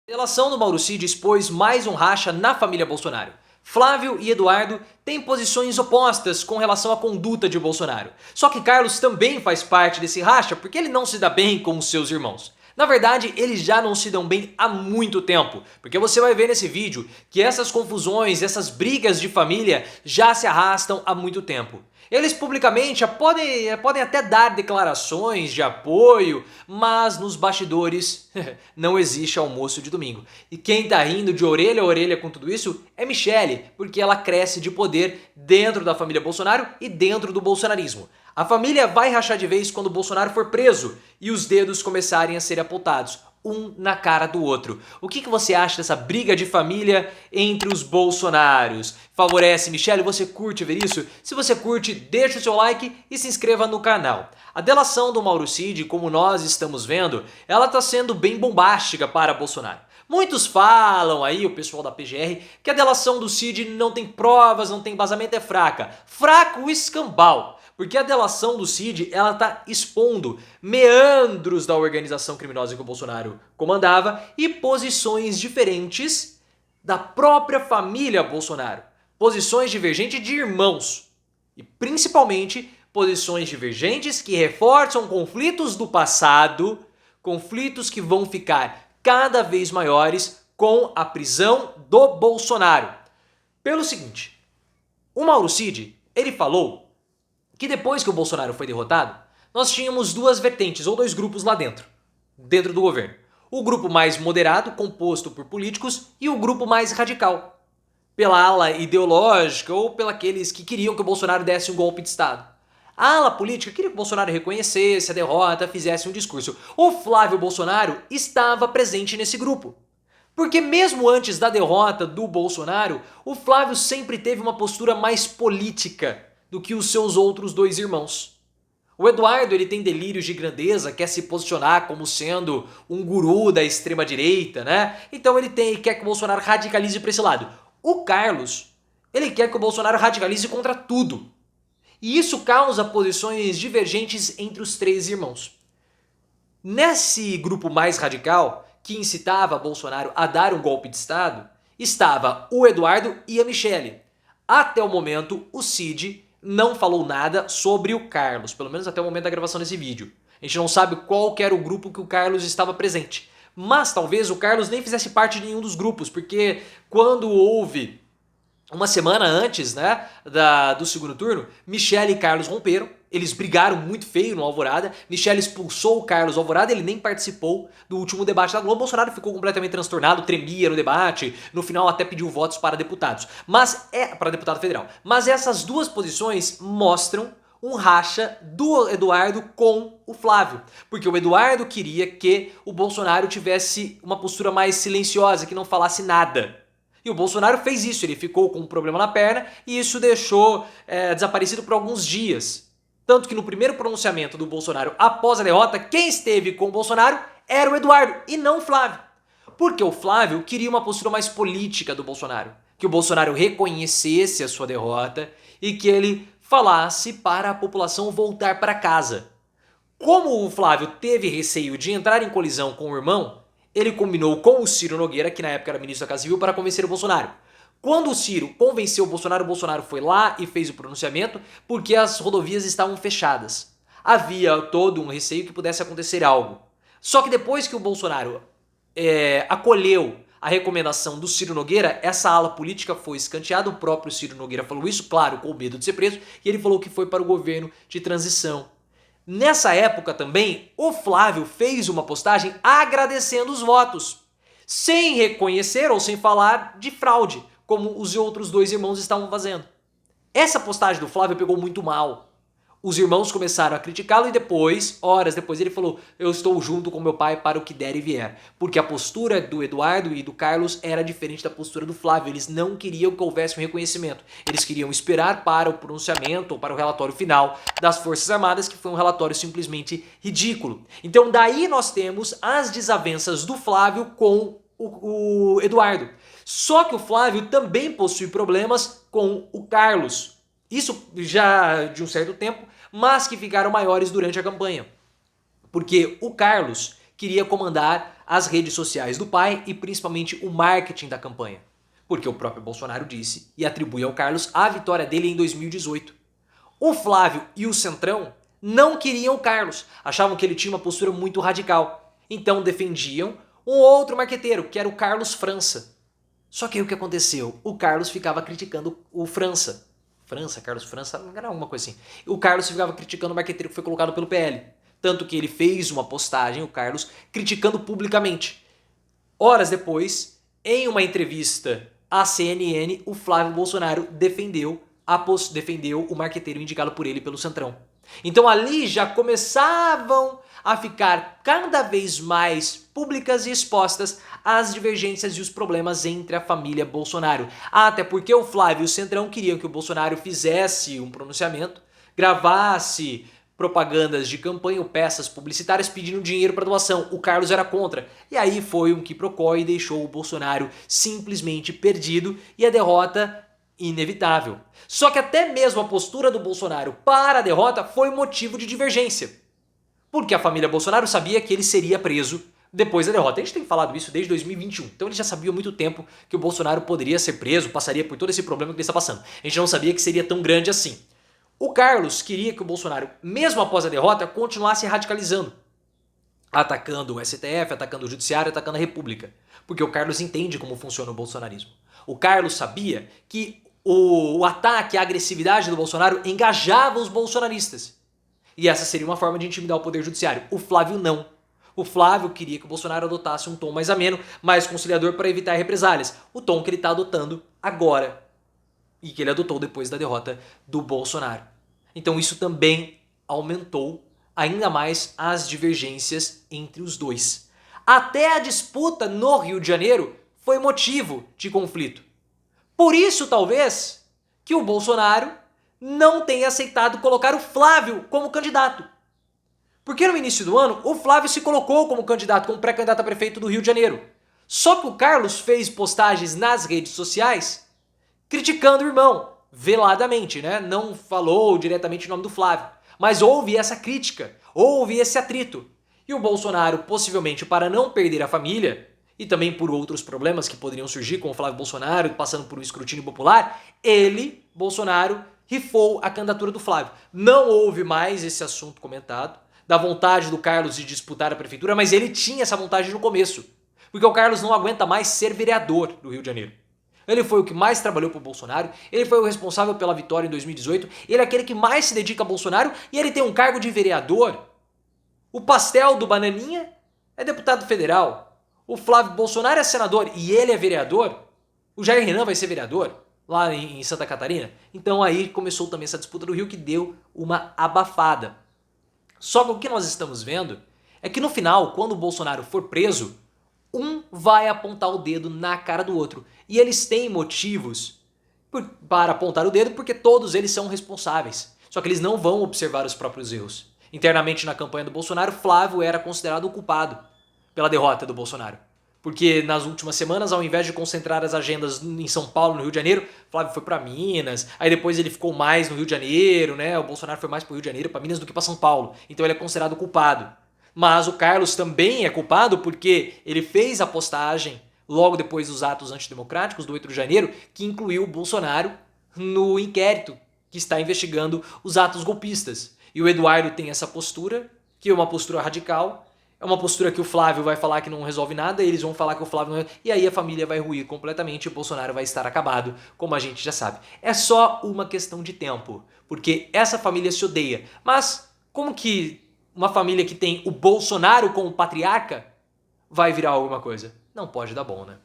A delação do Mauro Cid expôs mais um racha na família Bolsonaro. Flávio e Eduardo têm posições opostas com relação à conduta de Bolsonaro. Só que Carlos também faz parte desse racha porque ele não se dá bem com os seus irmãos. Na verdade, eles já não se dão bem há muito tempo, porque você vai ver nesse vídeo que essas confusões, essas brigas de família já se arrastam há muito tempo. Eles publicamente podem até dar declarações de apoio, mas nos bastidores não existe almoço de domingo. E quem tá rindo de orelha a orelha com tudo isso é Michele, porque ela cresce de poder dentro da família Bolsonaro e dentro do bolsonarismo. A família vai rachar de vez quando o Bolsonaro for preso e os dedos começarem a ser apontados, um na cara do outro. O que você acha dessa briga de família entre os Bolsonaros? Favorece Michele? Você curte ver isso? Se você curte, deixa o seu like e se inscreva no canal. A delação do Mauro Cid, como nós estamos vendo, ela está sendo bem bombástica para Bolsonaro. Muitos falam aí, o pessoal da PGR, que a delação do Cid não tem provas, não tem embasamento, é fraca. Fraco o escambau. Porque a delação do Cid, ela tá expondo meandros da organização criminosa que o Bolsonaro comandava e posições diferentes da própria família Bolsonaro. Posições divergentes de irmãos. E principalmente posições divergentes que reforçam conflitos do passado, conflitos que vão ficar cada vez maiores com a prisão do Bolsonaro. Pelo seguinte, o Mauro Cid, ele falou que depois que o Bolsonaro foi derrotado, nós tínhamos duas vertentes, ou dois grupos lá dentro do governo. O grupo mais moderado, composto por políticos, e o grupo mais radical, pela ala ideológica ou pelos que queriam que o Bolsonaro desse um golpe de Estado. A ala política queria que o Bolsonaro reconhecesse a derrota, fizesse um discurso. O Flávio Bolsonaro estava presente nesse grupo. Porque mesmo antes da derrota do Bolsonaro, o Flávio sempre teve uma postura mais política do que os seus outros dois irmãos. O Eduardo, ele tem delírios de grandeza, quer se posicionar como sendo um guru da extrema direita, né? Então ele quer que o Bolsonaro radicalize para esse lado. O Carlos, ele quer que o Bolsonaro radicalize contra tudo. E isso causa posições divergentes entre os três irmãos. Nesse grupo mais radical, que incitava Bolsonaro a dar um golpe de Estado, estava o Eduardo e a Michele. Até o momento, o Cid não falou nada sobre o Carlos, pelo menos até o momento da gravação desse vídeo. A gente não sabe qual que era o grupo que o Carlos estava presente. Mas talvez o Carlos nem fizesse parte de nenhum dos grupos, porque quando houve uma semana antes, né, do segundo turno, Michele e Carlos romperam. Eles brigaram muito feio no Alvorada. Michele expulsou o Carlos do Alvorada, ele nem participou do último debate da Globo. Bolsonaro ficou completamente transtornado, tremia no debate. No final até pediu votos para deputados. Para deputado federal. Mas essas duas posições mostram um racha do Eduardo com o Flávio. Porque o Eduardo queria que o Bolsonaro tivesse uma postura mais silenciosa, que não falasse nada. E o Bolsonaro fez isso, ele ficou com um problema na perna e isso deixou desaparecido por alguns dias. Tanto que no primeiro pronunciamento do Bolsonaro após a derrota, quem esteve com o Bolsonaro era o Eduardo e não o Flávio. Porque o Flávio queria uma postura mais política do Bolsonaro. Que o Bolsonaro reconhecesse a sua derrota e que ele falasse para a população voltar para casa. Como o Flávio teve receio de entrar em colisão com o irmão, ele combinou com o Ciro Nogueira, que na época era ministro da Casa Civil, para convencer o Bolsonaro. Quando o Ciro convenceu o Bolsonaro foi lá e fez o pronunciamento porque as rodovias estavam fechadas. Havia todo um receio que pudesse acontecer algo. Só que depois que o Bolsonaro acolheu a recomendação do Ciro Nogueira, essa ala política foi escanteada, o próprio Ciro Nogueira falou isso, claro, com medo de ser preso, e ele falou que foi para o governo de transição. Nessa época também, o Flávio fez uma postagem agradecendo os votos, sem reconhecer ou sem falar de fraude, como os outros dois irmãos estavam fazendo. Essa postagem do Flávio pegou muito mal. Os irmãos começaram a criticá-lo e depois, horas depois, ele falou: eu estou junto com meu pai para o que der e vier. Porque a postura do Eduardo e do Carlos era diferente da postura do Flávio. Eles não queriam que houvesse um reconhecimento. Eles queriam esperar para o pronunciamento ou para o relatório final das Forças Armadas, que foi um relatório simplesmente ridículo. Então daí nós temos as desavenças do Flávio com o Eduardo. Só que o Flávio também possui problemas com o Carlos. Isso já de um certo tempo, mas que ficaram maiores durante a campanha. Porque o Carlos queria comandar as redes sociais do pai e principalmente o marketing da campanha. Porque o próprio Bolsonaro disse e atribui ao Carlos a vitória dele em 2018. O Flávio e o Centrão não queriam o Carlos, achavam que ele tinha uma postura muito radical. Então defendiam um outro marqueteiro, que era o Carlos França. Só que aí o que aconteceu? O Carlos ficava criticando o França. Carlos França, não era alguma coisa assim. O Carlos ficava criticando o marqueteiro que foi colocado pelo PL. Tanto que ele fez uma postagem, o Carlos, criticando publicamente. Horas depois, em uma entrevista à CNN, o Flávio Bolsonaro defendeu o marqueteiro indicado por ele pelo Centrão. Então ali já começavam a ficar cada vez mais públicas e expostas as divergências e os problemas entre a família Bolsonaro. Até porque o Flávio e o Centrão queriam que o Bolsonaro fizesse um pronunciamento, gravasse propagandas de campanha ou peças publicitárias pedindo dinheiro para doação. O Carlos era contra. E aí foi um quiprocó e deixou o Bolsonaro simplesmente perdido e a derrota inevitável. Só que até mesmo a postura do Bolsonaro para a derrota foi motivo de divergência. Porque a família Bolsonaro sabia que ele seria preso depois da derrota. A gente tem falado isso desde 2021. Então eles já sabiam há muito tempo que o Bolsonaro poderia ser preso, passaria por todo esse problema que ele está passando. A gente não sabia que seria tão grande assim. O Carlos queria que o Bolsonaro, mesmo após a derrota, continuasse radicalizando. Atacando o STF, atacando o Judiciário, atacando a República. Porque o Carlos entende como funciona o bolsonarismo. O Carlos sabia que o ataque, a agressividade do Bolsonaro engajava os bolsonaristas. E essa seria uma forma de intimidar o Poder Judiciário. O Flávio não. O Flávio queria que o Bolsonaro adotasse um tom mais ameno, mais conciliador para evitar represálias. O tom que ele está adotando agora. E que ele adotou depois da derrota do Bolsonaro. Então isso também aumentou ainda mais as divergências entre os dois. Até a disputa no Rio de Janeiro foi motivo de conflito. Por isso, talvez, que o Bolsonaro não tenha aceitado colocar o Flávio como candidato. Porque no início do ano, o Flávio se colocou como candidato, como pré-candidato a prefeito do Rio de Janeiro. Só que o Carlos fez postagens nas redes sociais criticando o irmão, veladamente, né? Não falou diretamente o nome do Flávio. Mas houve essa crítica, houve esse atrito. E o Bolsonaro, possivelmente para não perder a família, e também por outros problemas que poderiam surgir com o Flávio Bolsonaro, passando por um escrutínio popular, ele, Bolsonaro, rifou a candidatura do Flávio. Não houve mais esse assunto comentado, da vontade do Carlos de disputar a prefeitura, mas ele tinha essa vontade no começo. Porque o Carlos não aguenta mais ser vereador do Rio de Janeiro. Ele foi o que mais trabalhou pro Bolsonaro, ele foi o responsável pela vitória em 2018, ele é aquele que mais se dedica a Bolsonaro e ele tem um cargo de vereador. O pastel do Bananinha é deputado federal. O Flávio Bolsonaro é senador e ele é vereador. O Jair Renan vai ser vereador lá em Santa Catarina. Então aí começou também essa disputa do Rio que deu uma abafada. Só que o que nós estamos vendo é que no final, quando o Bolsonaro for preso, um vai apontar o dedo na cara do outro. E eles têm motivos para apontar o dedo porque todos eles são responsáveis. Só que eles não vão observar os próprios erros. Internamente na campanha do Bolsonaro, Flávio era considerado o culpado pela derrota do Bolsonaro. Porque nas últimas semanas, ao invés de concentrar as agendas em São Paulo, no Rio de Janeiro, Flávio foi para Minas, aí depois ele ficou mais no Rio de Janeiro, né? O Bolsonaro foi mais para o Rio de Janeiro, para Minas do que para São Paulo. Então ele é considerado culpado. Mas o Carlos também é culpado porque ele fez a postagem logo depois dos atos antidemocráticos do 8 de janeiro, que incluiu o Bolsonaro no inquérito que está investigando os atos golpistas. E o Eduardo tem essa postura, que é uma postura radical, é uma postura que o Flávio vai falar que não resolve nada, eles vão falar que o Flávio não... E aí a família vai ruir completamente e o Bolsonaro vai estar acabado, como a gente já sabe. É só uma questão de tempo, porque essa família se odeia. Mas como que uma família que tem o Bolsonaro como patriarca vai virar alguma coisa? Não pode dar bom, né?